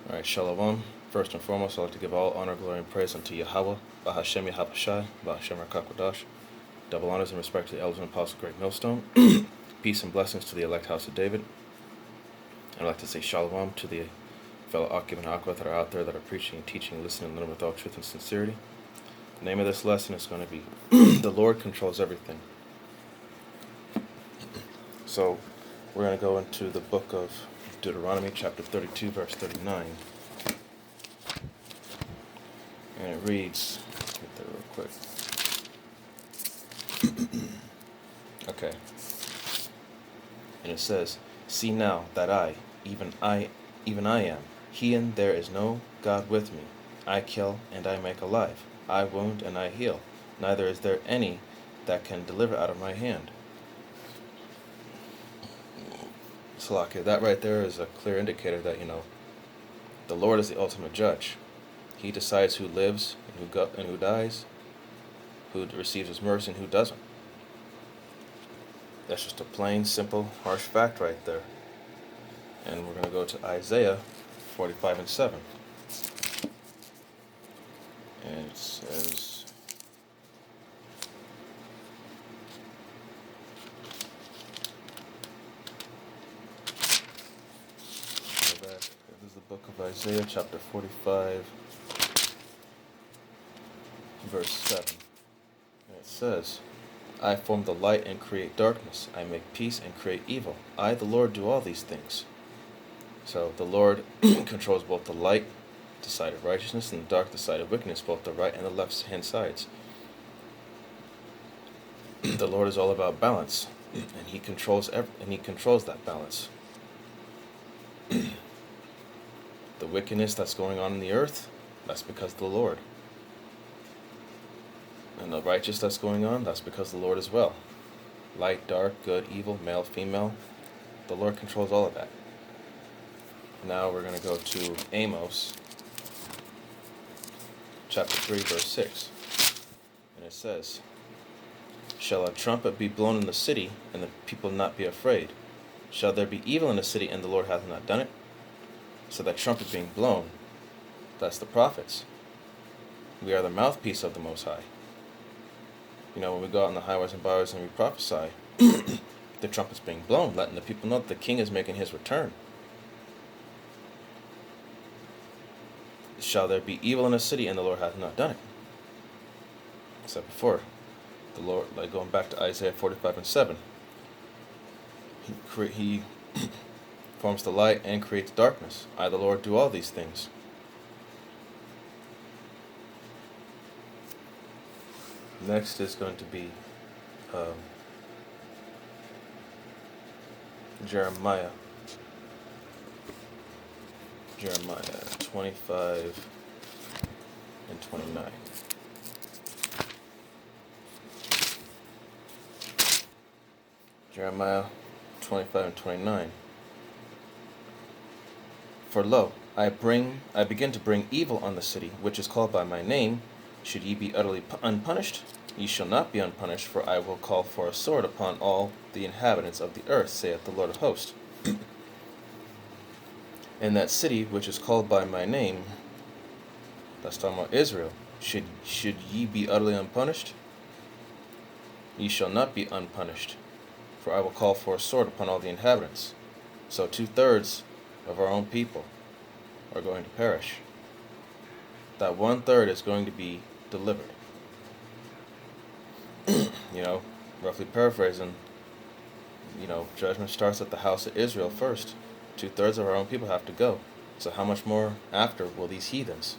All right, Shalom. First and foremost, I'd like to give all honor, glory, and praise unto Yahweh, Bahashem Yahabashai, Bahashem Rakakwadash. Double honors and respect to the elders and apostles, Great Millstone. Peace and blessings to the elect house of David. I'd like to say Shalom to the fellow Akim and Aqua that are out there that are preaching and teaching and listening and learning with all truth and sincerity. The name of this lesson is going to be The Lord Controls Everything. So, we're going to go into the book of Deuteronomy, chapter 32, verse 39. And it reads, get there real quick. Okay. And it says, "See now that I, even I am, he and there is no God with me. I kill and I make alive. I wound and I heal. Neither is there any that can deliver out of my hand." Salakia, that right there is a clear indicator that, the Lord is the ultimate judge. He decides who lives and who dies, who receives his mercy and who doesn't. That's just a plain, simple, harsh fact right there. And we're going to go to Isaiah 45 and 7. And it says, go back. This is the book of Isaiah, chapter 45, verse 7. And it says, "I form the light and create darkness. I make peace and create evil. I, the Lord, do all these things." So the Lord controls both the light, the side of righteousness, and the dark, the side of wickedness, both the right and the left hand sides. The Lord is all about balance, and He controls that balance. The wickedness that's going on in the earth, that's because of the Lord. And the righteous that's going on, that's because of the Lord as well. Light, dark, good, evil, male, female, the Lord controls all of that. Now we're going to go to Amos, chapter 3, verse 6. And it says, "Shall a trumpet be blown in the city, and the people not be afraid? Shall there be evil in the city, and the Lord hath not done it?" So that trumpet being blown, that's the prophets. We are the mouthpiece of the Most High. When we go out on the highways and byways and we prophesy, the trumpet's being blown, letting the people know that the King is making his return. "Shall there be evil in a city, and the Lord hath not done it?" I said before, the Lord, going back to Isaiah 45 and 7, He forms the light and creates darkness. I, the Lord, do all these things. Next is going to be Jeremiah 25 and 29. Jeremiah 25 and 29. "For lo, I begin to bring evil on the city, which is called by my name. Should ye be utterly unpunished? Ye shall not be unpunished, for I will call for a sword upon all the inhabitants of the earth, saith the Lord of hosts. And that city which is called by my name," that's talking about Israel, should ye be utterly unpunished? Ye shall not be unpunished, for I will call for a sword upon all the inhabitants. So 2/3 of our own people are going to perish. That 1/3 is going to be delivered. Roughly paraphrasing, judgment starts at the house of Israel first. 2/3 of our own people have to go. So how much more after will these heathens?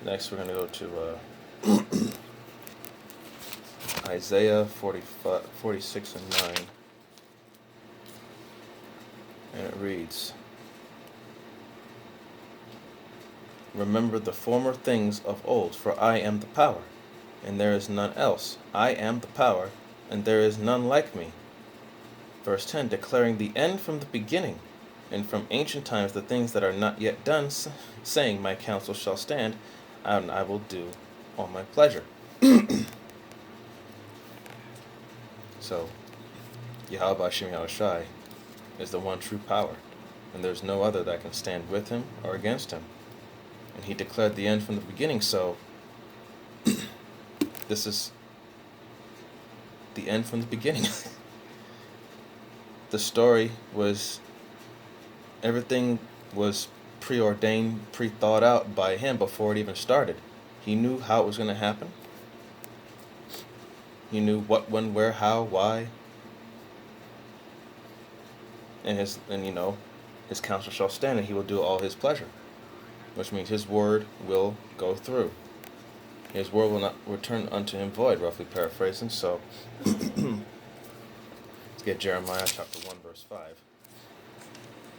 Next we're going to go to Isaiah 46 and 9. And it reads, "Remember the former things of old, for I am the power, and there is none else. I am the power, and there is none like me." Verse 10, "Declaring the end from the beginning, and from ancient times the things that are not yet done, saying, My counsel shall stand, and I will do all my pleasure." So, Yahweh Hashem Yahushai is the one true power. and there's no other that can stand with him or against him. And he declared the end from the beginning, so this is the end from the beginning. The story was, everything was preordained, pre-thought out by him before it even started. He knew how it was going to happen. He knew what, when, where, how, why. And his counsel shall stand, and he will do all his pleasure. Which means his word will go through. His word will not return unto him void, roughly paraphrasing. So let's get Jeremiah chapter 1 verse 5.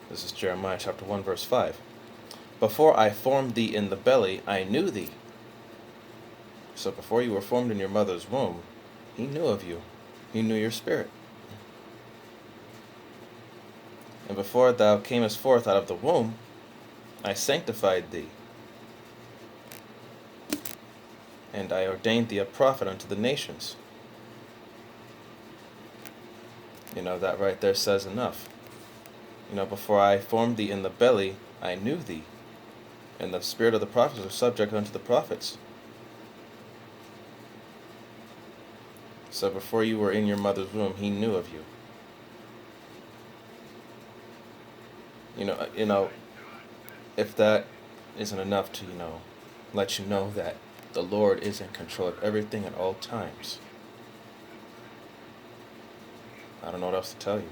This is Jeremiah chapter 1 verse 5. Before I formed thee in the belly, I knew thee. So before you were formed in your mother's womb, he knew of you. He knew your spirit. And before thou camest forth out of the womb, I sanctified thee. And I ordained thee a prophet unto the nations. That right there says enough. Before I formed thee in the belly, I knew thee. And the spirit of the prophets was subject unto the prophets. So before you were in your mother's womb, he knew of you. If that isn't enough to, let you know that the Lord is in control of everything at all times, I don't know what else to tell you.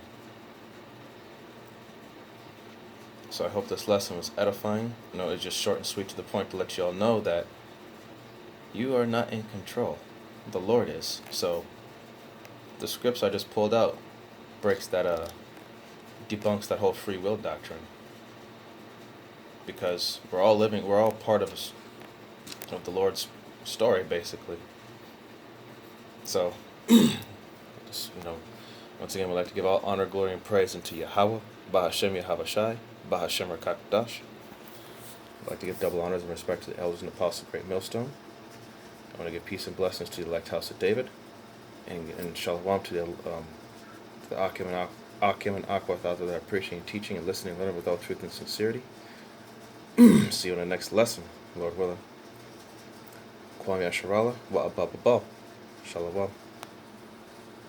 So I hope this lesson was edifying. It's just short and sweet to the point to let you all know that you are not in control. The Lord is. So the scripts I just pulled out debunks that whole free will doctrine. Because we're all part of the Lord's story, basically. So, once again, we'd like to give all honor, glory, and praise unto Yahweh, Bahashem Yahavashai, Bahashem Rakakdash. I'd like to give double honors and respect to the elders and apostles of Great Millstone. I want to give peace and blessings to the elect house of David, and shalom to the Akim and Akwath out there that are preaching, teaching, and listening and learning with all truth and sincerity. See you in the next lesson, Lord willing. Kwame Asharala, Wa'abababa. Shalom.